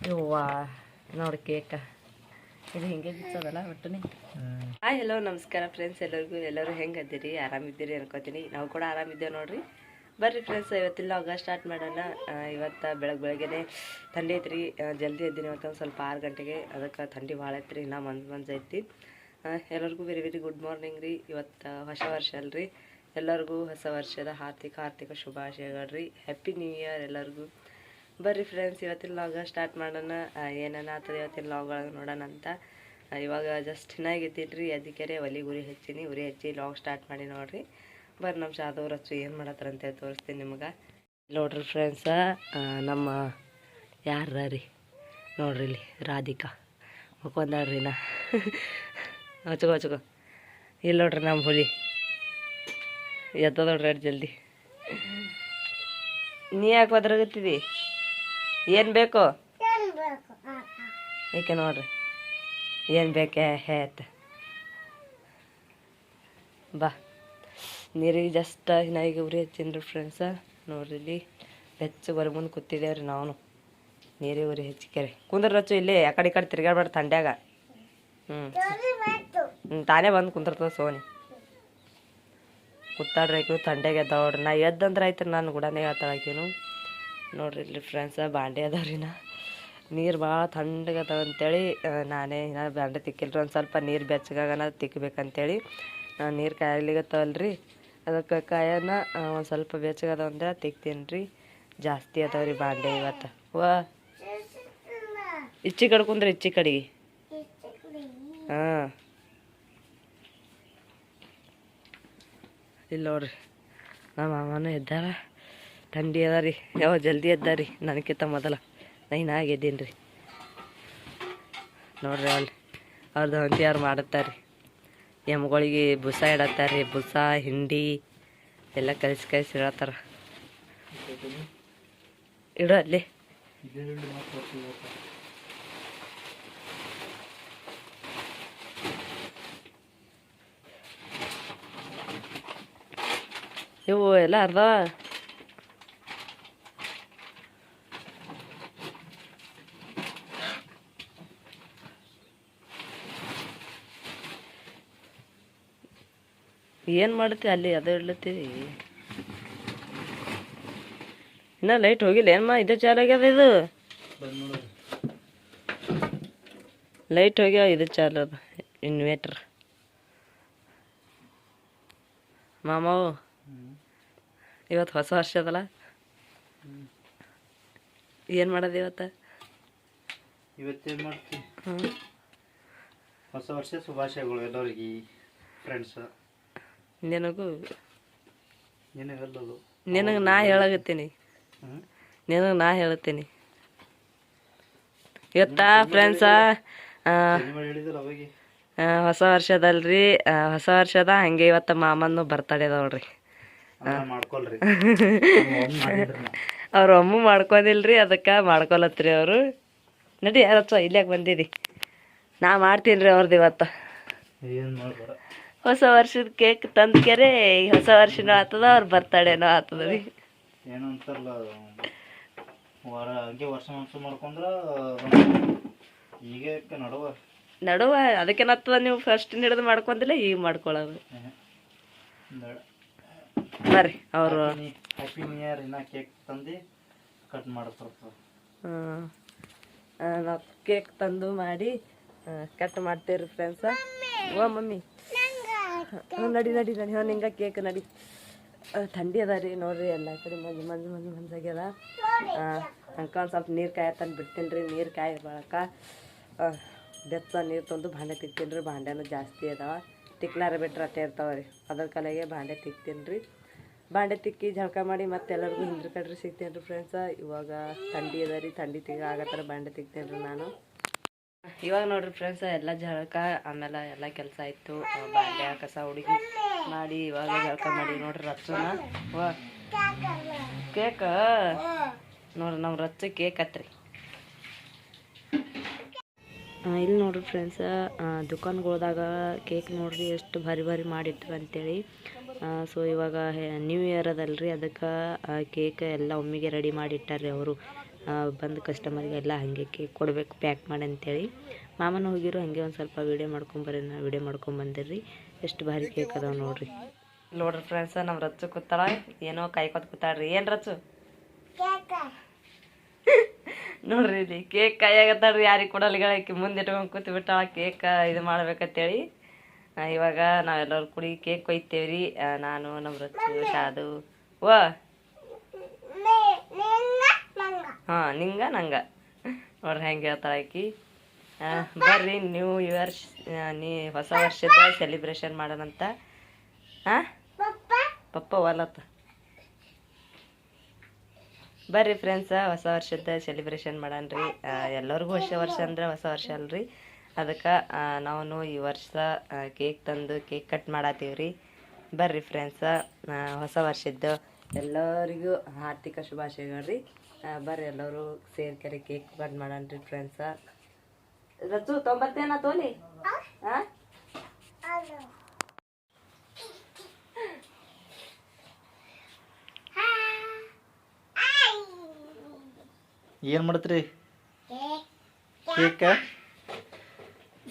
ಯವ್ವ ನೋಡಿ ಕೇಕ ಇದು ಹಿಂಗೆ ಬಿಚ್ಚೋದಲ್ಲ ಒಟ್ಟನೆ. ಹಾಯ್ ಹಲೋ ನಮಸ್ಕಾರ ಫ್ರೆಂಡ್ಸ್, ಎಲ್ಲರೂ ಹೆಂಗದಿರಿ? ಆರಾಮಿದ್ದೀರಿ ಅನ್ಕೋತೀನಿ. ನಾವು ಕೂಡ ಆರಾಮಿದ್ದೇವೆ ನೋಡ್ರಿ. ಬರ್ರಿ ಫ್ರೆಂಡ್ಸ್, ಇವತ್ತಿಲ್ಲ ಲಾಗ ಸ್ಟಾರ್ಟ್ ಮಾಡೋಣ. ಇವತ್ತು ಬೆಳಗ್ಗೆನೆ ಥಂಡಿ ಐತ್ರಿ. ಜಲ್ದಿ ಎದ್ದೀನಿ ಇವತ್ತು ಸ್ವಲ್ಪ 6 ಗಂಟೆಗೆ. ಅದಕ್ಕೆ ಥಂಡಿ ಭಾಳ ಐತ್ರಿ, ಇನ್ನೂ ಮಂಜು ಐತಿ. ಎಲ್ಲರಿಗೂ ವೆರಿ ವೆರಿ ಗುಡ್ ಮಾರ್ನಿಂಗ್ ರೀ. ಇವತ್ತು ಹೊಸ ವರ್ಷ ಅಲ್ರಿ. ಎಲ್ಲರಿಗೂ ಹೊಸ ವರ್ಷದ ಹಾರ್ದಿಕ ಶುಭಾಶಯಗಳು ರೀ. ಹ್ಯಾಪಿ ನ್ಯೂ ಇಯರ್ ಎಲ್ಲರಿಗೂ. ಬರ್ರಿ ಫ್ರೆಂಡ್ಸ್, ಇವತ್ತಿನ ಲಾಗ ಸ್ಟಾರ್ಟ್ ಮಾಡೋಣ. ಏನೇನು ಆಗ್ತದೆ ಇವತ್ತಿನ ಲಾಗ್ ಒಳಗೆ ನೋಡೋಣ ಅಂತ. ಇವಾಗ ಜಸ್ಟ್ ಚೆನ್ನಾಗಿದ್ದೀನಿ ರೀ. ಅದಕ್ಕೆ ಉರಿ ಹಚ್ಚಿ ಲಾಗ್ ಸ್ಟಾರ್ಟ್ ಮಾಡಿ ನೋಡ್ರಿ. ಬರ್ರಿ ನಮ್ಮ ಶಾದವ್ರು ಹಚ್ಚು ಏನು ಮಾಡತ್ತಾರ ಅಂತೇಳಿ ತೋರಿಸ್ತೀನಿ ನಿಮ್ಗೆ. ನೋಡ್ರಿ ಫ್ರೆಂಡ್ಸ, ನಮ್ಮ ಯಾರ ರೀ ನೋಡ್ರಿ ಇಲ್ಲಿ ರಾಧಿಕಾ ಮುಕ್ಕೊಂದಾಡ್ರಿ ನಾ ಹಚ್ಕೋ ಇಲ್ಲಿ ನೋಡ್ರಿ ನಮ್ಮ ಹುಲಿ ಎತ್ತದ ನೋಡ್ರಿ ಜಲ್ದಿ. ನೀ ಯಾಕೆ ಒದ್ರಾಗತ್ತಿದಿ? ಏನು ಬೇಕು? ಏಕೆ ನೋಡ್ರಿ ಏನು ಬೇಕೆ ಹೇತ ಬಾ. ನೀರಿಗೆ ಜಸ್ಟ್ ಈಗ ಉರಿ ಹಚ್ಚೀನಿ ರೀ ಫ್ರೆಂಡ್ಸ. ನೋಡ್ರಿ ಇಲ್ಲಿ ಬೆಚ್ಚ ಬರ ಮುಂದೆ ಕೂತಿದ್ದೇವ್ರಿ ನಾವು. ನೀರಿಗೆ ಉರಿ ಹಚ್ಚಿಕ್ಯಾರಿ ಕುಂದ್ರ ರಚ್ಚು ಇಲ್ಲಿ ಆ ಕಡೆ ಈ ಕಡೆ ತಿರ್ಗಾಡ್ಬೇಡ ಥಂಡ್ಯಾಗ. ತಾನೇ ಬಂದು ಕುಂದಿರ್ತದ ಸೋನಿ. ಕೂತಾಡ್ರಿ ಆಕಿನು ಥಂಡ್ಯಾಗ ಎದ್ದಾವ್ರಿ. ನಾ ಎದ್ದಂದ್ರೆ ಆಯ್ತು, ನಾನು ಗುಡನೇ ಹೇಳ್ತಾಳಾಕಿನು. ನೋಡ್ರಿ ಇಲ್ಲಿ ಫ್ರೆಂಡ್ಸ ಬಾಂಡೆ ಅದಾವ್ರಿ. ನೀರು ಭಾಳ ಥಂಡಗದ ಅಂತೇಳಿ ನಾನೇ ಇನ್ನು ಬಾಂಡೆ ತಿಕ್ಕಿಲ್ರಿ. ಒಂದು ಸ್ವಲ್ಪ ನೀರು ಬೆಚ್ಚಗಾಗನ ತಿಕ್ಕಬೇಕಂತೇಳಿ ನೀರು ಕಾಯ್ಲಿಗತ್ತವಲ್ರಿ. ಅದಕ್ಕೆ ಕಾಯನ ಒಂದು ಸ್ವಲ್ಪ ಬೆಚ್ಚಗದ ಅಂತೇಳಿ ತಿಕ್ತೀನಿ ರೀ. ಜಾಸ್ತಿ ಅದಾವ್ರಿ ಬಾಂಡೆ ಇವತ್ತು. ಇಚ್ಚಿ ಕಡ್ಕೊಂಡ್ರಿ ಇಚ್ಚಿ ಕಡೆಗೆ. ಹಾಂ ಇಲ್ಲಿ ನೋಡ್ರಿ ನಮ್ಮ ಮಾಮನೂ ಎದ್ದಾರ. ಥಂಡಿ ಅದ ರೀ. ಯಾವ ಜಲ್ದಿ ಎದ್ದಾರಿ ನನಗಿಂತ ಮೊದಲ. ನಾ ಎದ್ದೀನಿ ರೀ. ನೋಡ್ರಿ ಅಲ್ಲಿ ಅವ್ರದ್ದು ಹೊಂಟಿಯಾರು ಮಾಡುತ್ತಾರೆ. ಎಮ್ಗಳಿಗೆ ಬುಸ ಇಡತ್ತಾರೆ. ಬುಸ ಹಿಂಡಿ ಎಲ್ಲ ಕಲಿಸಿ ಇಡತ್ತಾರ. ಇಡು ಅಲ್ಲಿ. ಇವು ಎಲ್ಲ ಅರ್ಧ ಏನು ಮಾಡುತ್ತೆ ಅಲ್ಲಿ ಅದು ಇಡ್ಲತ್ತೀವಿ. ಇನ್ನೂ ಲೈಟ್ ಹೋಗಿಲ್ಲ ಏನಮ್ಮ? ಇದು ಚಾಲು ಆಗ್ಯದ. ಇದು ಲೈಟ್ ಹೋಗ್ಯಾವ, ಇದು ಚಾಲು ಅದ ಇನ್ವೇಟ್ರ್. ಮಾಮವು ಇವತ್ತು ಹೊಸ ವರ್ಷ ಅದಲ್ಲ, ಏನು ಮಾಡೋದು ಇವತ್ತೇನು ಮಾಡ್ತೀವಿ? ಹೊಸ ವರ್ಷ ಶುಭಾಶಯಗಳು ಎಲ್ಲರಿಗೆ ಫ್ರೆಂಡ್ಸ್. ನಿನಗೂ ನಿನಗೆಲ್ಲದು ನಿನಗೆ ನಾ ಹೇಳಾಗತ್ತೀನಿ. ಇವತ್ತ ಫ್ರೆಂಡ್ಸ ಹೊಸ ವರ್ಷದಲ್ರಿ. ಹೊಸ ವರ್ಷದ ಹಂಗೆ ಇವತ್ತು ಮಾಮನ್ನು ಬರ್ತಡೇ ನೋಡ್ರಿ. ಅವ್ರ ಅಮ್ಮ ಮಾಡ್ಕೊಂಡಿಲ್ರಿ, ಅದಕ್ಕೆ ಮಾಡ್ಕೊಳತ್ರಿ ಅವರು. ನಡಿ ಯಾರಚ್ಚ ಇಲ್ಯಾಕೆ ಬಂದಿದಿ? ನಾ ಮಾಡ್ತೀನಿ ರೀ ಅವ್ರದ್ದು ಇವತ್ತು. ಹೊಸ ವರ್ಷದ ಕೇಕ್ ತಂದ್ಕೆರೆ ಹೊಸ ವರ್ಷನೂ ಆಗ್ತದ, ಅವ್ರ ಬರ್ತಡೇನೂ ಆಗ್ತದ ರೀ. ಏನು ಅಂತಾರಲ್ಲ, ಹಂಗೆ ವರ್ಷ ಮಾಡ್ಕೊಂಡ್ರ ಈಗ ನಡುವ ಅದಕ್ಕೇನತ್ತದ. ನೀವು ಫಸ್ಟ್ ಹಿಡಿದು ಮಾಡ್ಕೊಂದಿಲ್ಲ, ಈಗ ಮಾಡ್ಕೊಳ್ಳೋದು. ಬರ್ರಿ ಅವರು ಹ್ಯಾಪಿ ನ್ಯೂ ಇಯರ್ ಇನ್ನ ಕೇಕ್ ತಂದು ಕಟ್ ಮಾಡ್ತಾರೆ. ನಾವು ಕೇಕ್ ತಂದು ಮಾಡಿ ಕಟ್ ಮಾಡ್ತೀವಿ ಫ್ರೆಂಡ್ಸ. ಓ ಮಮ್ಮಿ ನಡಿ ಹಿಂಗೆ ಕೇಕ್ ನಡಿ. ಥಂಡಿ ಅದ ರೀ ನೋಡ್ರಿ. ಎಲ್ಲ ಕಡೆ ಮಂಜಾಗ್ಯದ. ಅಂಕ ಒಂದು ಸ್ವಲ್ಪ ನೀರು ತಂದು ಬಿಡ್ತೀನಿ ರೀ. ನೀರು ಕಾಯಿ ಬಳಕ ಬೆಚ್ಚ ನೀರು ತಂದು ಭಾಂಡೆ ತಿಕ್ತೀನಿ ರೀ. ಭಾಂಡೆನೂ ಜಾಸ್ತಿ ಅದಾವ, ತಿಕ್ಲಾರ ಬಿಟ್ರೆ ಅಟ್ಟೆ ಇರ್ತಾವೆ ರೀ. ಅದ್ರ ಕಲೆಗೆ ಭಾಂಡೆ ತಿಕ್ತೀನಿ ರೀ. ಭಾಂಡೆ ತಿಕ್ಕಿ ಜಳಕ ಮಾಡಿ ಮತ್ತೆ ಎಲ್ಲರಿಗೂ ಹಿಂದ್ರ ಕಡ್ರಿ ಸಿಗ್ತೀನಿ ರೀ ಫ್ರೆಂಡ್ಸ. ಇವಾಗ ಥಂಡಿ ಅದ ರೀ. ಥಂಡಿ ಆಗೋ ಥರ ಭಾಂಡೆ ತಿಕ್ತೀನಿ ರೀ ನಾನು. ಇವಾಗ ನೋಡ್ರಿ ಫ್ರೆಂಡ್ಸ, ಎಲ್ಲ ಜಳಕ ಆಮೇಲೆ ಎಲ್ಲ ಕೆಲಸ ಆಯಿತು. ಬಾಂಡೆ ಕಸ ಹುಡುಗಿ ಮಾಡಿ ಇವಾಗ ಜಳಕ ಮಾಡಿ ನೋಡ್ರಿ. ರಚ್ಚನ ಕೇಕ್ ನೋಡ್ರಿ, ನಮ್ಮ ರಚ್ಚ ಕೇಕ್ ಹತ್ರಿ. ಇಲ್ಲಿ ನೋಡ್ರಿ ಫ್ರೆಂಡ್ಸ, ದುಕಾನ್ಗಳ್ದಾಗ ಕೇಕ್ ನೋಡ್ರಿ ಎಷ್ಟು ಭಾರಿ ಭಾರಿ ಮಾಡಿಟ್ರು ಅಂತೇಳಿ. ಸೊ ಇವಾಗ ನ್ಯೂ ಇಯರ್ ಅದಲ್ರಿ, ಅದಕ್ಕೆ ಕೇಕ್ ಎಲ್ಲ ಒಮ್ಮೆಗೆ ರೆಡಿ ಮಾಡಿಟ್ಟಾರ್ರಿ ಅವರು. ಬಂದು ಕಸ್ಟಮರ್ಗೆಲ್ಲ ಹಾಗೆ ಕೇಕ್ ಕೊಡಬೇಕು ಪ್ಯಾಕ್ ಮಾಡಿ ಅಂತೇಳಿ. ಮಾಮನ ಹೋಗಿರು ಹಾಗೆ ಒಂದು ಸ್ವಲ್ಪ ವೀಡಿಯೋ ಮಾಡ್ಕೊಂಬಂದಿರ್ರಿ. ಎಷ್ಟು ಭಾರಿ ಕೇಕ್ ಅದಾವ ನೋಡ್ರಿ. ನೋಡ್ರಿ ಫ್ರೆಂಡ್ಸ, ನಮ್ಮ ರಚ್ಚು ಕೂತಾಳ, ಏನೋ ಕಾಯ್ಕೊತ ಕೂತಾಳ್ರಿ. ಏನು ರಚ್ಚು? ನೋಡ್ರಿ ಇಲ್ಲಿ ಕೇಕ್ ಕಾಯಾಗತ್ತಾಳ್ರಿ. ಯಾರಿಗೆ ಕೊಡಲ್ಗಳಕ್ಕೆ ಮುಂದೆ ಇಟ್ಕೊಂಡು ಕೂತು ಬಿಟ್ಟಾಳ ಕೇಕ್ ಇದು ಮಾಡ್ಬೇಕಂತೇಳಿ. ಇವಾಗ ನಾವೆಲ್ಲರೂ ಕೂಡಿ ಕೇಕ್ ಕೊಯ್ತೇವ್ರಿ. ನಾನು, ನಮ್ಮ ರಚ್ಚು, ಶಾದು. ಹಾಂ, ನಿಂಗ ನಂಗ ನೋಡ್ರಿ ಹೆಂಗೆ ಹೇಳ್ತಾಳ ಆಕಿ. ಬರ್ರಿ ನ್ಯೂ ಇಯರ್, ಹೊಸ ವರ್ಷದ ಸೆಲಿಬ್ರೇಷನ್ ಮಾಡೋಣಂತ. ಹಾಂ ಪಪ್ಪ ಒಲತ್ತ. ಬರ್ರಿ ಫ್ರೆಂಡ್ಸ, ಹೊಸ ವರ್ಷದ ಸೆಲಿಬ್ರೇಷನ್ ಮಾಡಣ್ರಿ. ಎಲ್ಲರಿಗೂ ಹೊಸ ವರ್ಷ ಅಂದ್ರೆ ಹೊಸ ವರ್ಷ ಅಲ್ರಿ. ಅದಕ್ಕೆ ನಾವು ಈ ವರ್ಷ ಕೇಕ್ ತಂದು ಕೇಕ್ ಕಟ್ ಮಾಡತ್ತೀವ್ರಿ. ಬರ್ರಿ ಫ್ರೆಂಡ್ಸ, ಹೊಸ ವರ್ಷದ್ದು ಎಲ್ಲರಿಗೂ ಆರ್ಥಿಕ ಶುಭಾಶಯಗಳು ರೀ. ಬರ್ರಿ ಎಲ್ಲರೂ ಸೇರ್ಕರಿ ಕೇಕ್ ಕಟ್ ಮಾಡಣ್ರಿ ಫ್ರೆಂಡ್ಸ. ರಚ್ಚು ತೊಂಬತ್ತೇನ ತೋಲಿ? ಹಾಂ ಏನು ಮಾಡ್ತೀರಿ? ಕೇಕ್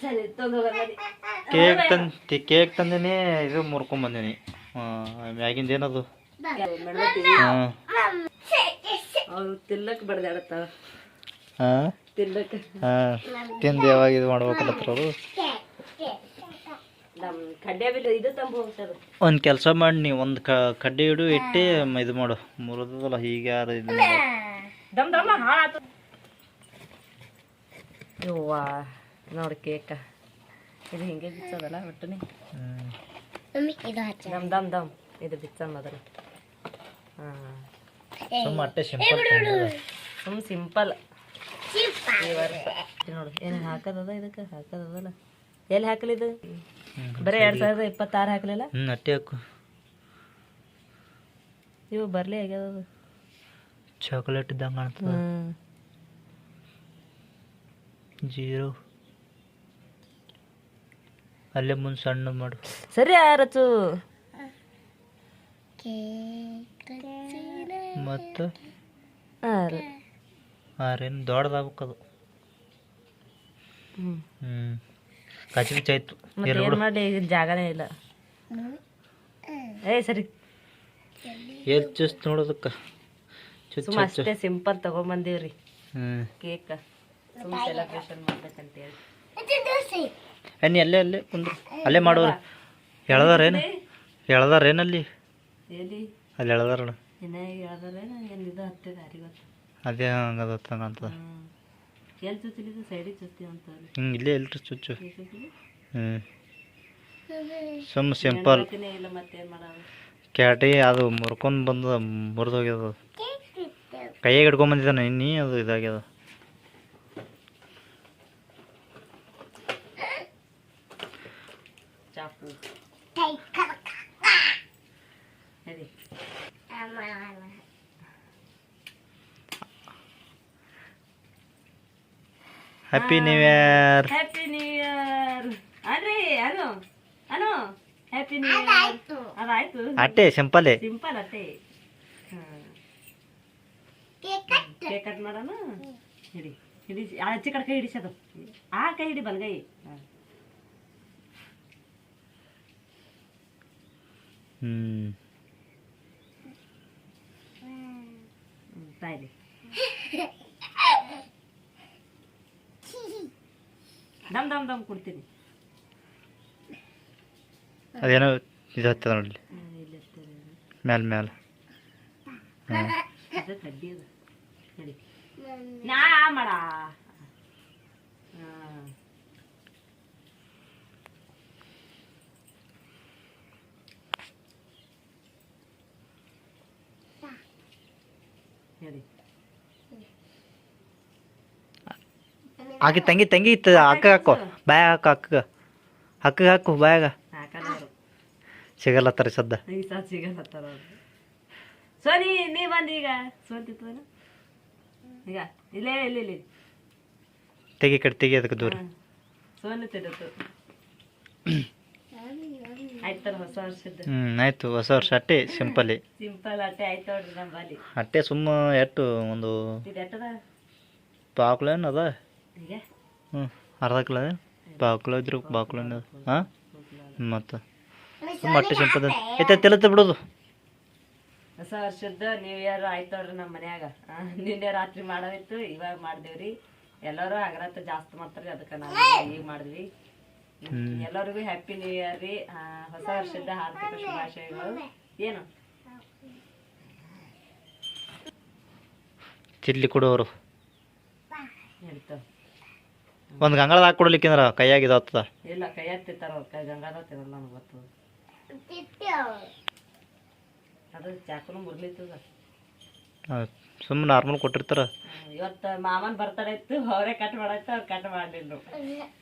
ಸರಿ ತೊಂದ್ರೆ ಕೇಕ್ ತಂದಿನಿ, ಇದು ಮುರ್ಕೊಂಬಂದಿನಿ. ಮ್ಯಾಗಿಂದ ಏನದು? ಹಾಂ, ಅವ್ರು ತಿಲ್ಲಕ್ಕೆ ಬಡ್ದಾಡತ್ತಾವ. ಹಾಂ ತಿಲ್ಲಕ್ಕೆ ತಿಂದು ಯಾವಾಗ ಇದು ಮಾಡ್ಬೇಕಲ್ಲತ್ರ ಅವರು. ನಮ್ಮ ಕಡ್ಡೆ ಬಿಲ್ ಇದು ತಂಬ ಹೋಗ್ತಾರೆ. ಒಂದು ಕೆಲಸ ಮಾಡಿ, ನೀವು ಒಂದು ಕಡ್ಡಿ ಹಿಡು ಇಟ್ಟು ಇದು ಮಾಡು. ಮುರಿದಲ್ಲ ಹೀಗೆ ಯಾರು ಇದು ದಮ್ ದಮ್ಮ ಹಾಳಾತು. ಯವ್ವಾ ನೋಡಿ ಕೇಕ ಇದು ಹಿಂಗೆ ಬಿಚ್ಚೋದಲ್ಲ ಒಟ್ಟನೆ. ದಮ್ ದಮ್ ದಮ್ ಇದು ಬಿಚ್ಚ ಮೊದಲು. ಹಾಂ, ಅಷ್ಟೇ ಸಿಂಪಲ್. ಸಿಂಪಲ್ ಈ ವರ್ಷ ನೋಡು ಏನು ಹಾಕೋದದ. ಇದಕ್ಕೆ ಹಾಕೋದಲ್ಲ. ಎಲ್ಲಿ ಹಾಕಲಿ ಇದು? ಬರೀ 2026 ಹಾಕಲಿಲ್ಲ. ಅಟ್ಟೆ ಹಾಕು. ಇವು ಬರಲಿ ಆಗ್ಯದ. ಚಾಕ್ಲೇಟ್ ಇದ್ದಂಗೆ ಕಾಣ್ತದ. 0 ಅಲ್ಲೇ ಮುಂದೆ ಸಣ್ಣ ಮಾಡು. ಸರಿ ರಚ್ಚು. ಮತ್ತು ಆರೇನು ದೊಡ್ಡದಾಗಬೇಕದು. ಕಚ್ಚಿ ಆಯ್ತು. ಏನು ಮಾಡಿ ಈಗ ಜಾಗನೇ ಇಲ್ಲ. ಸರಿ ಎಲ್ಲಿ ಚೂಸ್ ನೋಡೋದಕ್ಕೆ ಸುಮ್ಮ ಅಷ್ಟೇ ಸಿಂಪಲ್ ತಗೊಂಬಂದೀವ್ರಿ ಕೇಕ್. ಸುಮ್ಮ ಸೆಲೆಬ್ರೇಷನ್ ಮಾಡ್ಬೇಕಂತೇಳಿ. ನೀ ಅಲ್ಲೇ ಕುಂದ್ರು ಅಲ್ಲೇ ಮಾಡೋರು. ಎಳ್ದಾರೇನಲ್ಲಿ ಎಲ್ಲಿ ಅಲ್ಲಿ ಎಳ್ದಾರಣ. ಅದೇ ಹಂಗದ ಅಂತದ. ಎಲ್ಲಿ ಚುಚ್ಚಿಲಿದ್ದು ಸೈಡಿಗೆ ಚುಚ್ತೀವಿ ಅಂತ. ಇಲ್ಲೇ ಎಲ್ರಿ ಚುಚ್ಚು. ಸುಮ್ಮ ಸಿಂಪಲ್ ಇಲ್ಲ ಮತ್ತೇನು ಮಾಡೋದು. ಕ್ಯಾಟಿ ಅದು ಮುರ್ಕೊಂಡು ಬಂದ ಮುರಿದೋಗ್ಯದ. ಕೈಯಾಗ ಹಿಡ್ಕೊಂಬಂದಿದ್ದಾನೆ ಇನ್ನೀ ಅದು ಇದಾಗ್ಯದ. ಚಾಕು ಸರಿ. Happy new year. Happy new year ಅನ್ರಿ. ಅನು ಹ್ಯಾಪಿ ನ್ಯೂ ಇಯರ್. ಅದಾಯ್ತು ಅಟ್ಟೆ ಸಿಂಪಲ್ ಸಿಂಪಲ್ ಅಟ್ಟೆ. ಕೇಕ್ ಕಟ್ ಮಾಡೋಣ. ಹಿಡಿ ಹಿಡಿ ಆಚೆ ಕಡೆ ಕೈ ಹಿಡಿಸೋದು. ಆ ಕೈ ಹಿಡಿ ಬಲ್ಗೈ. ತಾಯಿರಿ ದಮ್ ದಮ್ ದಮ್ ಕೊಡ್ತೀನಿ. ಅದೇನೋ ಇದು ಹತ್ತದ ನೋಡಿ ಮ್ಯಾಲ ಅದು ಕಡ್ಡಿ ಅದು. ನಡಿ ನಾ ಮಾಡ. ನಡಿ ಆಕೆ ತಂಗಿ ಇತ್ತು. ಅಕ್ಕ ಹಾಕೋ ಬಾಯಾಗ ಹಾಕೋ. ಅಕ್ಕಗೆ ಹಾಕು ಬಾಯಾಗ. ಸಿಗಲ್ಲತ್ತಾರ ಸದ್ದ. ಈ ಸಹ ಸಿಗಲ್ಲತ್ತಾರ. ಸೋನಿ ನೀ ಬಂದು ಈಗ ಸೋತಿತ್ತು ಈಗ ಇಲ್ಲೇ ಇಲ್ಲಿ ತೆಗಿ ಅದಕ್ಕೆ ದೂರ. ಸೋನು ತಿರುತು ಆಯ್ತಲ್ಲ ಹೊಸ ವರ್ಷದ್ದು ಆಯ್ತು ಹೊಸ ವರ್ಷ ಅಟ್ಟೆ ಸಿಂಪಲಿ ಸಿಂಪಲ್ ಅಟ್ಟೆ ಆಯ್ತು ನೋಡ್ರಿ ನಮ್ಮಲ್ಲಿ ಅಟ್ಟೆ ಸುಮ್ಮ ಎಷ್ಟು ಒಂದು ಇದು ಎಟ್ಟದ ಪಾವು ಕಿಲೋ ಏನು ಅದ ಹೀಗೆ ಅರ್ಧ ಕಿಲೋ ಪಾವು ಕಿಲೋ ಇದ್ರು ಪಾವು ಕಿಲೋ ಹಾಂ ಮತ್ತು ಸುಮ್ಮ ಅಟ್ಟೆ ಸಿಂಪಲ್ ಐತೆ ತಿಳತ್ತೆ ಬಿಡೋದು ಹೊಸ ವರ್ಷದ ನ್ಯೂ ಇಯರ್ ಆಯ್ತು ನೋಡ್ರಿ ನಮ್ಮ ಮನ್ಯಾಗ ನಿನ್ನೆ ರಾತ್ರಿ ಮಾಡೋದಿತ್ತು ಇವಾಗ ಮಾಡ್ದೇವ್ರಿ ಎಲ್ಲರೂ ಅಗರತ್ತ ಜಾಸ್ತಿ ಮಾಡ್ತಾರ್ರಿ ಅದಕ್ಕೆ ನಾವು ಈಗ ಮಾಡಿದ್ವಿ ಎಲ್ಲರಿಗೂ ಹ್ಯಾಪಿ ನ್ಯೂ ಇಯರ್ ರೀ ಹೊಸ ವರ್ಷದ ಹಾರ್ದಿಕ ಶುಭಾಶಯಗಳು ಏನು ಚಿಲ್ಲಿ ಕೊಡೋರು ಹೇಳ್ತಾವ ಒಂದು ಗಂಗಾಳದ ಹಾಕಿ ಕೊಡ್ಲಿಕ್ಕಿಂದ್ರ ಕೈಯಾಗ ಇದಾಗ್ತದ ಇಲ್ಲ ಕೈ ಹತ್ತಿತ್ತಾರ ಅವ್ರ ಕೈ ಗಂಗಾದ ತಿನ್ನಲ್ಲ ನನಗೆ ಗೊತ್ತದ ಅದು ಚಾಕುನು ಮುರ್ಲಿತ್ತದ ಸುಮ್ಮನೆ ನಾರ್ಮಲ್ ಕೊಟ್ಟಿರ್ತಾರ ಇವತ್ತು ಮಾಮನ್ ಬರ್ತಡೇ ಇತ್ತು ಅವರೇ ಕಟ್ ಮಾಡಾಯ್ತು ಅವ್ರು ಕಟ್ ಮಾಡಲಿಲ್ಲ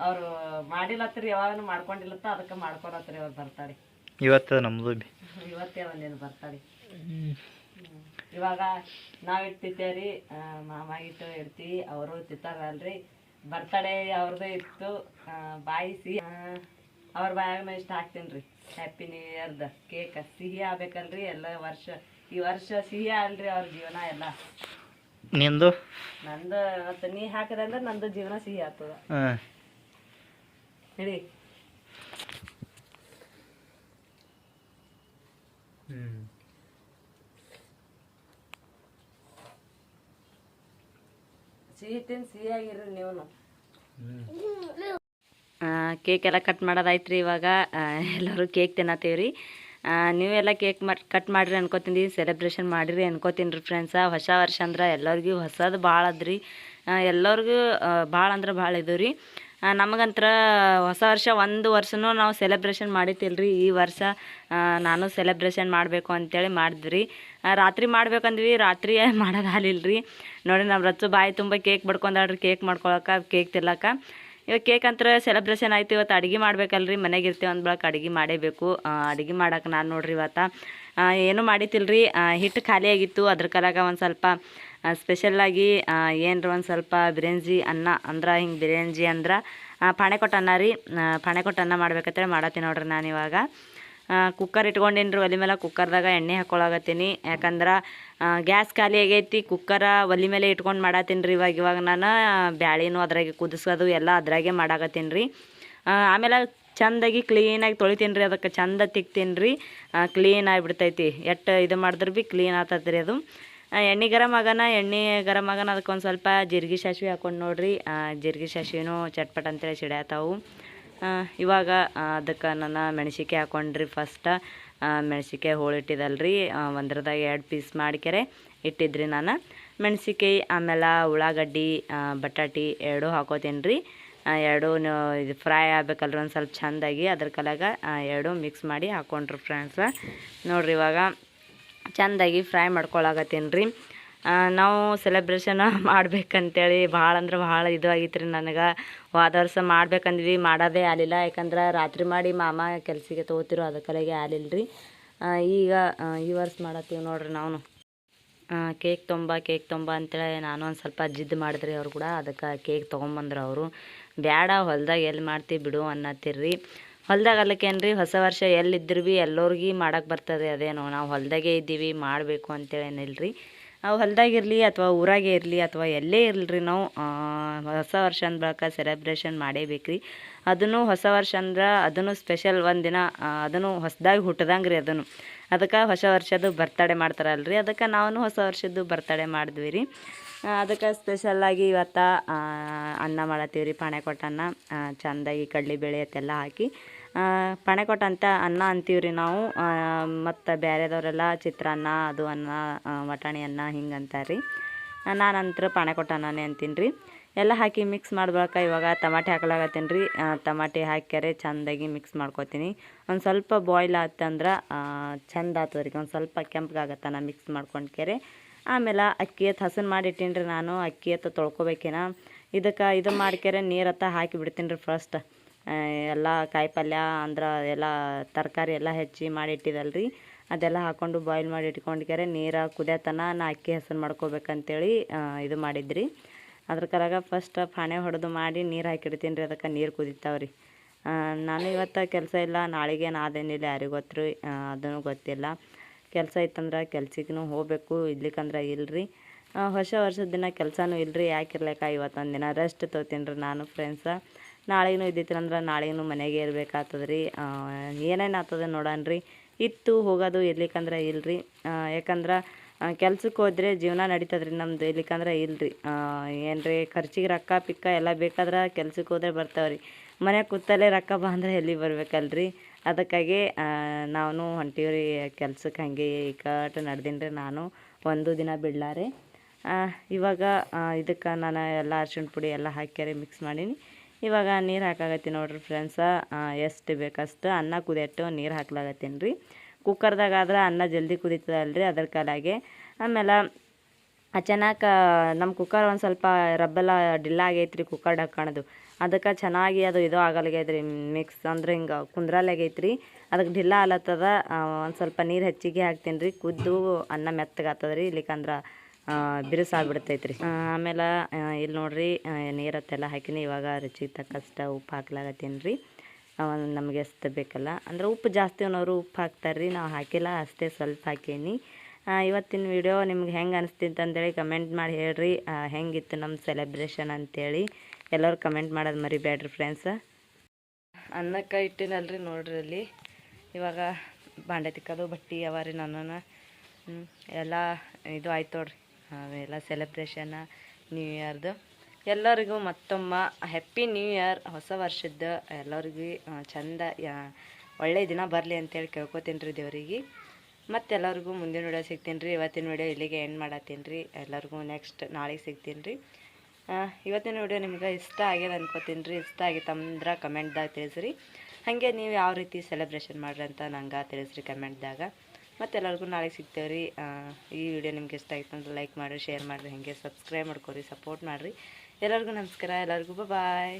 ಅವ್ರು ಮಾಡಿಲ್ಲತ್ರಿ ಯಾವಾಗನು ಮಾಡ್ಕೊಂಡಿಲ್ಲತ್ತ ಅದಕ್ಕೆ ಮಾಡ್ಕೊಳತ್ರಿ ಅವ್ರು ಬರ್ತಾಳೆ ಇವತ್ತು ನಮ್ಮದು ಬಿ ಇವತ್ತೇ ಒಂದೇನು ಬರ್ತಾಳೆ ಇವಾಗ ನಾವು ಇಟ್ಟಿರ್ತೇವ್ರಿ ಮಾಮಾಗಿಟ್ಟು ಇಡ್ತೀವಿ ಅವರು ತಿಂತಾರಲ್ರಿ ಬರ್ತಡೇ ಅವ್ರದ್ದು ಇತ್ತು ಬಾಯಿಸಿ ಅವ್ರ ಬಾಯಾಗನ ಇಷ್ಟ ಹಾಕ್ತೀನಿ ರೀ ಹ್ಯಾಪಿ ನ್ಯೂ ಇಯರ್ದ ಕೇಕ್ ಸಿಹಿ ಆಗ್ಬೇಕಲ್ರಿ ಎಲ್ಲ ವರ್ಷ ಈ ವರ್ಷ ಸಿಹಿ ಅಲ್ರಿ ಅವ್ರ ಜೀವನ ಎಲ್ಲ ನಿಂದು ನಂದು ಮತ್ತೆ ನೀ ಹಾಕಿದೆ ಅಂದ್ರೆ ನಂದು ಜೀವನ ಸಿಹಿ ಆಗ್ತದ ಹೇಳಿ ಸಿಹಿ ತಿಂದು ಸಿಹಿಯಾಗಿರ್ರಿ ನೀವು ಕೇಕ್ ಎಲ್ಲ ಕಟ್ ಮಾಡೋದಾಯ್ತು ರೀ ಇವಾಗ ಎಲ್ಲರೂ ಕೇಕ್ ತಿನ್ನತ್ತೀವಿ ರೀ ನೀವೆಲ್ಲ ಕೇಕ್ ಕಟ್ ಮಾಡಿರಿ ಅನ್ಕೋತೀನಿ ಸೆಲೆಬ್ರೇಷನ್ ಮಾಡಿರಿ ಅನ್ಕೋತೀನಿ ರೀ ಫ್ರೆಂಡ್ಸ ಹೊಸ ವರ್ಷ ಅಂದ್ರೆ ಎಲ್ಲರಿಗೂ ಹೊಸದು ಭಾಳ ಅದ್ರಿ ಎಲ್ಲರಿಗೂ ಭಾಳ ಅಂದ್ರೆ ಭಾಳ ಇದು ರೀ ನಮಗಂತ್ರ ಹೊಸ ವರ್ಷ ಒಂದು ವರ್ಷನೂ ನಾವು ಸೆಲೆಬ್ರೇಷನ್ ಮಾಡಿತ್ತಿಲ್ಲ ರೀ ಈ ವರ್ಷ ನಾನು ಸೆಲೆಬ್ರೇಷನ್ ಮಾಡಬೇಕು ಅಂತೇಳಿ ಮಾಡಿದ್ವಿ ರಾತ್ರಿ ಮಾಡ್ಬೇಕಂದ್ವಿ ರಾತ್ರಿ ಮಾಡೋದು ಹಾಲಿಲ್ಲ ರೀ ನೋಡಿ ನಮ್ಮ ರಚ್ಚು ಬಾಯಿ ತುಂಬ ಕೇಕ್ ಬಡ್ಕೊಂಡಾಡ್ರಿ ಕೇಕ್ ಮಾಡ್ಕೊಳಕ್ಕೆ ಕೇಕ್ ತಿರ್ಲಕ್ಕ ಇವಾಗ ಕೇಕ್ ಅಂತ ಸೆಲೆಬ್ರೇಷನ್ ಆಯ್ತು ಇವತ್ತು ಅಡುಗೆ ಮಾಡ್ಬೇಕಲ್ರಿ ಮನೆಗೆ ಇರ್ತೀವಿ ಅಂದ ಬಳಕ ಅಡುಗೆ ಮಾಡೇಬೇಕು ಅಡುಗೆ ಮಾಡಕ್ಕೆ ನಾನು ನೋಡ್ರಿ ಇವತ್ತು ಏನೂ ಮಾಡಿತಿಲ್ರಿ ಹಿಟ್ಟು ಖಾಲಿ ಆಗಿತ್ತು ಅದ್ರ ಕಲಾಗ ಒಂದು ಸ್ವಲ್ಪ ಸ್ಪೆಷಲ್ಲಾಗಿ ಏನರ ಒಂದು ಸ್ವಲ್ಪ ಬಿರಿಯಾನಿ ಅನ್ನ ಅಂದ್ರೆ ಹಿಂಗೆ ಬಿರಿಯಾನಿ ಅಂದ್ರೆ ಪಾಣೆ ಕೊಟ್ಟು ಅನ್ನ ರೀ ಪಾಣೆ ಕೊಟ್ಟು ಅನ್ನ ಮಾಡ್ಬೇಕಂತೇಳಿ ಮಾಡತ್ತೀನಿ ನೋಡ್ರಿ ನಾನು ಇವಾಗ ಕುಕ್ಕರ್ ಇಟ್ಕೊಂಡೇನಿ ರೀ ಒಲೆ ಮೇಲೆ ಕುಕ್ಕರ್ದಾಗ ಎಣ್ಣೆ ಹಾಕ್ಕೊಳಗತ್ತೀನಿ ಯಾಕಂದ್ರೆ ಗ್ಯಾಸ್ ಖಾಲಿ ಆಗೈತಿ ಕುಕ್ಕರ ಒಲೆ ಮೇಲೆ ಇಟ್ಕೊಂಡು ಮಾಡತ್ತೀನಿ ರೀ ಇವಾಗ ನಾನು ಬ್ಯಾಳಿನೂ ಅದ್ರಾಗೆ ಕುದಿಸೋದು ಎಲ್ಲ ಅದ್ರಾಗೆ ಮಾಡಾಕತ್ತೀನಿ ರೀ ಆಮೇಲೆ ಚೆಂದಾಗಿ ಕ್ಲೀನಾಗಿ ತೊಳಿತೀನಿ ರೀ ಅದಕ್ಕೆ ಚಂದ ತಿಕ್ತೀನಿ ರೀ ಕ್ಲೀನ್ ಆಗಿಬಿಡ್ತೈತಿ ಎಷ್ಟು ಇದು ಮಾಡಿದ್ರೆ ಭೀ ಕ್ಲೀನ್ ಆಗ್ತದೆ ರೀ ಅದು ಎಣ್ಣೆ ಗರಂ ಆಗನ ಅದಕ್ಕೆ ಒಂದು ಸ್ವಲ್ಪ ಜೀರಿಗೆ ಸಾಸಿವೆ ಹಾಕೊಂಡು ನೋಡ್ರಿ ಜೀರಿಗೆ ಸಾಸಿವೆನೂ ಚಟ್ಪಟ್ ಅಂತೇಳಿ ಸಿಡ್ಯಾತಾವು ಇವಾಗ ಅದಕ್ಕೆ ನಾನು ಮೆಣಸಿನ್ಕಾಯಿ ಹಾಕೊಂಡ್ರಿ ಫಸ್ಟ್ ಮೆಣಸಿನ್ಕಾಯಿ ಹೋಳಿಟ್ಟಿದಲ್ರಿ ಒಂದ್ರದಾಗ 2 ಪೀಸ್ ಮಾಡಿಕೆರೆ ಇಟ್ಟಿದ್ರಿ ನಾನು ಮೆಣಸಿನ್ಕಾಯಿ ಆಮೇಲೆ ಉಳ್ಳಾಗಡ್ಡಿ ಬಟಾಟಿ ಎರಡೂ ಹಾಕೋತೀನಿ ರೀ ಎರಡೂ ಇದು ಫ್ರೈ ಆಗ್ಬೇಕಲ್ರಿ ಒಂದು ಸ್ವಲ್ಪ ಚೆಂದಾಗಿ ಅದ್ರ ಕಲಾಗ ಎರಡೂ ಮಿಕ್ಸ್ ಮಾಡಿ ಹಾಕೊಂಡ್ರಿ ಫ್ರೆಂಡ್ಸ ನೋಡ್ರಿ ಇವಾಗ ಚೆಂದಾಗಿ ಫ್ರೈ ಮಾಡ್ಕೊಳಕತ್ತೀನಿ ರೀ ನಾವು ಸೆಲೆಬ್ರೇಷನ್ ಮಾಡ್ಬೇಕಂತೇಳಿ ಭಾಳ ಅಂದ್ರೆ ಭಾಳ ಇದು ಆಗಿತ್ತು ರೀ ನನಗೆ ಹೋದ ವರ್ಷ ಮಾಡ್ಬೇಕಂದ್ವಿ ಮಾಡೋದೇ ಆಗಲಿಲ್ಲ ಯಾಕಂದ್ರೆ ರಾತ್ರಿ ಮಾಡಿ ಮಾಮ ಕೆಲಸಕ್ಕೆ ತೊಗೋತಿರೋ ಅದಕ್ಕಲೆಗೆ ಆಗಲಿಲ್ಲ ರೀ ಈಗ ಈ ವರ್ಷ ಮಾಡತ್ತೀವಿ ನೋಡ್ರಿ ನಾವು ಕೇಕ್ ತೊಂಬ ಅಂತೇಳಿ ನಾನು ಒಂದು ಸ್ವಲ್ಪ ಜಿದ್ದು ಮಾಡಿದ್ರಿ ಅವ್ರು ಕೂಡ ಅದಕ್ಕೆ ಕೇಕ್ ತೊಗೊಂಬಂದ್ರು ಅವರು ಬ್ಯಾಡ ಹೊಲ್ದಾಗ ಎಲ್ಲಿ ಮಾಡ್ತೀವಿ ಬಿಡು ಅನ್ನತ್ತಿರ್ರಿ ಹೊಲ್ದಾಗ ಅಲ್ಲಕ್ಕೇನು ರೀ ಹೊಸ ವರ್ಷ ಎಲ್ಲಿದ್ದರು ಭೀ ಎಲ್ಲರಿಗೂ ಮಾಡಕ್ಕೆ ಬರ್ತದೆ ಅದೇನೋ ನಾವು ಹೊಲ್ದಾಗೆ ಇದ್ದೀವಿ ಮಾಡಬೇಕು ಅಂತೇಳಿ ಏನಿಲ್ಲ ರೀ ನಾವು ಹೊಲ್ದಾಗಿರಲಿ ಅಥವಾ ಊರಾಗೆ ಇರಲಿ ಅಥವಾ ಎಲ್ಲೇ ಇರಲಿ ರೀ ನಾವು ಹೊಸ ವರ್ಷ ಅಂದ ಬಳಿಕ ಸೆಲೆಬ್ರೇಷನ್ ಮಾಡೇಬೇಕು ರೀ ಅದನ್ನು ಹೊಸ ವರ್ಷ ಅಂದ್ರೆ ಅದನ್ನು ಸ್ಪೆಷಲ್ ಒಂದಿನ ಅದನ್ನು ಹೊಸದಾಗಿ ಹುಟ್ಟದಂಗೆ ರೀ ಅದಕ್ಕೆ ಹೊಸ ವರ್ಷದ್ದು ಬರ್ತಡೇ ಮಾಡ್ತಾರಲ್ರಿ ಅದಕ್ಕೆ ನಾವು ಹೊಸ ವರ್ಷದ್ದು ಬರ್ತಡೇ ಮಾಡಿದ್ವಿ ರೀ ಅದಕ್ಕೆ ಸ್ಪೆಷಲ್ಲಾಗಿ ಇವತ್ತು ಅನ್ನ ಮಾಡತ್ತೀವಿ ರೀ ಪಾಣೆ ಕೊಟ್ಟ ಅನ್ನ ಚೆಂದಾಗಿ ಕಡಲೆಬೇಳೆ ಅಂತೆಲ್ಲ ಹಾಕಿ ಪಾಣೆ ಕೊಟ್ಟ ಅಂತ ಅನ್ನ ಅಂತೀವಿ ರೀ ನಾವು ಮತ್ತು ಬೇರೆದವರೆಲ್ಲ ಚಿತ್ರಾನ್ನ ಅದು ಅನ್ನ ವಟಾಣಿ ಅನ್ನ ಹಿಂಗೆ ಅಂತಾರೆ ರೀ ನಾನಂತರ ಪಾಣೆ ಕೊಟ್ಟ ಅನ್ನನೇ ಅಂತೀನಿ ರೀ ಎಲ್ಲ ಹಾಕಿ ಮಿಕ್ಸ್ ಮಾಡ್ಬೇಕ ಇವಾಗ ಟಮಾಟೆ ಹಾಕ್ಲಾಗತ್ತೀನಿ ರೀ ಟಮಾಟೆ ಹಾಕ್ಯಾರೆ ಚೆಂದಾಗಿ ಮಿಕ್ಸ್ ಮಾಡ್ಕೊತೀನಿ ಒಂದು ಸ್ವಲ್ಪ ಬಾಯ್ಲ್ ಆತಂದ್ರೆ ಚೆಂದ ಆಗ್ತದೆ ರೀ ಒಂದು ಸ್ವಲ್ಪ ಕೆಂಪಗಾಗತ್ತಾನ ಮಿಕ್ಸ್ ಮಾಡ್ಕೊಂಡ್ಕೆರೆ ಆಮೇಲೆ ಅಕ್ಕಿ ಎತ್ತು ಹಸನ್ ಮಾಡಿ ಇಟ್ಟೀನಿ ರೀ ನಾನು ಅಕ್ಕಿ ಎತ್ತು ತೊಳ್ಕೊಬೇಕೇನ ಇದಕ್ಕೆ ಇದು ಮಾಡ್ಕೆರೆ ನೀರತ್ತ ಹಾಕಿ ಬಿಡ್ತೀನಿ ರೀ ಫಸ್ಟ್ ಎಲ್ಲ ಕಾಯಿ ಪಲ್ಯ ಅಂದ್ರೆ ಎಲ್ಲ ತರಕಾರಿ ಎಲ್ಲ ಹೆಚ್ಚಿ ಮಾಡಿ ಇಟ್ಟಿದಲ್ರಿ ಅದೆಲ್ಲ ಹಾಕ್ಕೊಂಡು ಬಾಯ್ಲ್ ಮಾಡಿ ಇಟ್ಕೊಂಡ್ಕೆರೆ ನೀರು ಕುದಿಯತನ ನಾ ಅಕ್ಕಿ ಹಸನ್ ಮಾಡ್ಕೋಬೇಕಂತೇಳಿ ಇದು ಮಾಡಿದ್ರಿ ಅದ್ರ ಕರಾಗ ಫಸ್ಟ್ ಪಾಣೆ ಹೊಡೆದು ಮಾಡಿ ನೀರು ಹಾಕಿಡ್ತೀನಿ ರೀ. ಅದಕ್ಕೆ ನೀರು ಕುದಿತಾವ್ರಿ. ನಾನು ಇವತ್ತು ಕೆಲಸ ಇಲ್ಲ, ನಾಳೆಗೇನು ಆದೇನಿಲ್ಲ ಯಾರಿಗೆ ಗೊತ್ತು ರೀ, ಅದೂ ಗೊತ್ತಿಲ್ಲ. ಕೆಲಸ ಇತ್ತಂದ್ರೆ ಕೆಲ್ಸಕ್ಕೂ ಹೋಗಬೇಕು, ಇಡ್ಲಿಕ್ಕಂದ್ರೆ ಇಲ್ಲರಿ. ಹೊಸ ವರ್ಷದ ದಿನ ಕೆಲಸನೂ ಇಲ್ಲರಿ, ಯಾಕಿರ್ಲಿಕ್ಕ ಇವತ್ತೊಂದು ದಿನ ರೆಸ್ಟ್ ತೊಗೋತೀನಿ ರೀ ನಾನು ಫ್ರೆಂಡ್ಸ. ನಾಳೆಗೂ ಇದ್ದಿತ್ತಂದ್ರೆ ನಾಳೆಗೂ ಮನೆಗೆ ಇರ್ಬೇಕಾಗ್ತದೆ ರೀ. ಏನೇನು ಆಗ್ತದೆ ನೋಡೋಣ ರೀ. ಇತ್ತು ಹೋಗೋದು, ಇರ್ಲಿಕ್ಕಂದ್ರೆ ಇಲ್ಲರಿ. ಯಾಕಂದ್ರೆ ಕೆಲ್ಸಕ್ಕೆ ಹೋದ್ರೆ ಜೀವನ ನಡೀತದೆ ರೀ ನಮ್ಮದು, ಇರ್ಲಿಕ್ಕಂದ್ರೆ ಇಲ್ಲರಿ. ಏನು ರೀ ಖರ್ಚಿಗೆ ರೊಕ್ಕ ಪಿಕ್ಕ ಎಲ್ಲ ಬೇಕಾದ್ರೆ ಕೆಲ್ಸಕ್ಕೆ ಹೋದ್ರೆ ಬರ್ತಾವೆ ರೀ. ಮನೆ ಕೂತಲ್ಲೇ ರೊಕ್ಕ ಬಾ ಅಂದ್ರೆ ಎಲ್ಲಿ ಬರ್ಬೇಕಲ್ರಿ. ಅದಕ್ಕಾಗಿ ನಾವು ಹೊಂಟೀವ್ರಿ ಕೆಲ್ಸಕ್ಕೆ. ಹಾಗೆ ಈ ಕಟ್ ನಡೆದೀನಿ ರೀ ನಾನು, ಒಂದು ದಿನ ಬಿಡ್ಲಾರೆ. ಇವಾಗ ಇದಕ್ಕೆ ನಾನು ಎಲ್ಲ ಅರ್ಶಿಣ ಪುಡಿ ಎಲ್ಲ ಹಾಕ್ಯಾರಿ ಮಿಕ್ಸ್ ಮಾಡೀನಿ. ಇವಾಗ ನೀರು ಹಾಕಾಗತ್ತೀನಿ ನೋಡ್ರಿ ಫ್ರೆಂಡ್ಸ. ಎಷ್ಟು ಬೇಕಷ್ಟು ಅನ್ನ ಕುದಿಯಟ್ಟು ನೀರು ಹಾಕ್ಲಾಗತ್ತೀನಿ ರೀ. ಕುಕ್ಕರ್ದಾಗ ಆದ್ರೆ ಅನ್ನ ಜಲ್ದಿ ಕುದೀತದಲ್ರಿ, ಅದ್ರ ಕಾಲಾಗೆ. ಆಮೇಲೆ ಚೆನ್ನಾಗಿ ನಮ್ಮ ಕುಕ್ಕರ್ ಒಂದು ಸ್ವಲ್ಪ ರಬ್ಬೆಲ್ಲ ಡಿಲ್ಲ ಆಗೈತ್ರಿ ಕುಕ್ಕರ್ ಢಕ್ಕಣದು. ಅದಕ್ಕೆ ಚೆನ್ನಾಗಿ ಅದು ಇದು ಆಗಲ್ಗೈತ್ರಿ, ಮಿಕ್ಸ್ ಅಂದ್ರೆ ಹಿಂಗೆ ಕುಂದ್ರಲ್ಲಾಗೈತ್ರಿ. ಅದಕ್ಕೆ ಢಿಲ್ಲ ಆಲತ್ತದ. ಒಂದು ಸ್ವಲ್ಪ ನೀರು ಹೆಚ್ಚಿಗೆ ಹಾಕ್ತೀನಿ ರೀ, ಕುದ್ದು ಅನ್ನ ಮೆತ್ತಗಾಗ್ತದೆ ರೀ, ಇಲ್ಲಿಕಂದ್ರೆ ಬಿರುಸಾಗ್ಬಿಡ್ತೈತ್ರಿ. ಆಮೇಲೆ ಇಲ್ಲಿ ನೋಡ್ರಿ ನೀರತ್ತೆಲ್ಲ ಹಾಕಿನಿ. ಇವಾಗ ರುಚಿಗೆ ತಕ್ಕಷ್ಟು ಉಪ್ಪು ಹಾಕ್ಲಾಗತ್ತೀನಿ ರೀ. ನಮಗೆ ಎಷ್ಟು ಬೇಕಲ್ಲ ಅಂದ್ರೆ ಉಪ್ಪು ಜಾಸ್ತಿ ಅನ್ನೋರು ಉಪ್ಪು ಹಾಕ್ತಾರೆ ರೀ, ನಾವು ಹಾಕಿಲ್ಲ, ಅಷ್ಟೇ ಸ್ವಲ್ಪ ಹಾಕೀನಿ. ಇವತ್ತಿನ ವಿಡಿಯೋ ನಿಮ್ಗೆ ಹೆಂಗೆ ಅನಿಸ್ತಿತ್ತು ಅಂತೇಳಿ ಕಮೆಂಟ್ ಮಾಡಿ ಹೇಳ್ರಿ. ಹೆಂಗಿತ್ತು ನಮ್ಮ ಸೆಲೆಬ್ರೇಷನ್ ಅಂತೇಳಿ ಎಲ್ಲರೂ ಕಮೆಂಟ್ ಮಾಡೋದು ಮರಿಬೇಡ್ರಿ ಫ್ರೆಂಡ್ಸ. ಅನ್ನಕ್ಕೆ ಇಟ್ಟಿನಲ್ರಿ ನೋಡ್ರಿ ಅಲ್ಲಿ. ಇವಾಗ ಬಾಂಡೆ ತಿಕ್ಕೋದು ಬಟ್ಟೆ ಅವ ರೀ ನನ್ನ ಎಲ್ಲ ಇದು ಆಯ್ತು ನೋಡ್ರಿ. ಅವೆಲ್ಲ ಸೆಲೆಬ್ರೇಷನ್ ನ್ಯೂ ಇಯರ್ದು. ಎಲ್ಲರಿಗೂ ಮತ್ತೊಮ್ಮೆ ಹ್ಯಾಪಿ ನ್ಯೂ ಇಯರ್, ಹೊಸ ವರ್ಷದ್ದು ಎಲ್ಲರಿಗೂ ಚಂದ ಒಳ್ಳೆಯ ದಿನ ಬರಲಿ ಅಂತೇಳಿ ಕೇಳ್ಕೊತೀನಿ ರೀ ದೇವರಿಗೆ. ಮತ್ತೆಲ್ಲರಿಗೂ ಮುಂದಿನ ವಿಡಿಯೋ ಸಿಗ್ತೀನಿ ರೀ. ಇವತ್ತಿನ ವಿಡಿಯೋ ಇಲ್ಲಿಗೆ ಎಂಡ್ ಮಾಡತ್ತೀನಿ ರೀ. ಎಲ್ಲರಿಗೂ ನೆಕ್ಸ್ಟ್ ನಾಳೆಗೆ ಸಿಗ್ತೀನಿ ರೀ. ಇವತ್ತಿನ ವಿಡಿಯೋ ನಿಮ್ಗೆ ಇಷ್ಟ ಆಗ್ಯದ ಅನ್ಕೋತೀನಿ ರೀ. ಇಷ್ಟ ಆಗಿತ್ತಂದ್ರೆ ಕಮೆಂಟ್ದಾಗ ತಿಳಿಸ್ರಿ. ಹಾಗೆ ನೀವು ಯಾವ ರೀತಿ ಸೆಲೆಬ್ರೇಷನ್ ಮಾಡ್ರಿ ಅಂತ ನಂಗೆ ತಿಳಿಸ್ರಿ ಕಮೆಂಟ್ದಾಗ. ಮತ್ತೆಲ್ಲರಿಗೂ ನಾಳೆಗೆ ಸಿಗ್ತೇವೆ ರೀ. ಈ ವಿಡಿಯೋ ನಿಮ್ಗೆ ಇಷ್ಟ ಆಯ್ತು ಅಂದ್ರೆ ಲೈಕ್ ಮಾಡಿರಿ, ಶೇರ್ ಮಾಡಿರಿ, ಹಾಗೆ ಸಬ್ಸ್ಕ್ರೈಬ್ ಮಾಡ್ಕೊರಿ, ಸಪೋರ್ಟ್ ಮಾಡಿರಿ. ಎಲ್ಲರಿಗೂ ನಮಸ್ಕಾರ, ಎಲ್ಲರಿಗೂ ಬಾಯ್.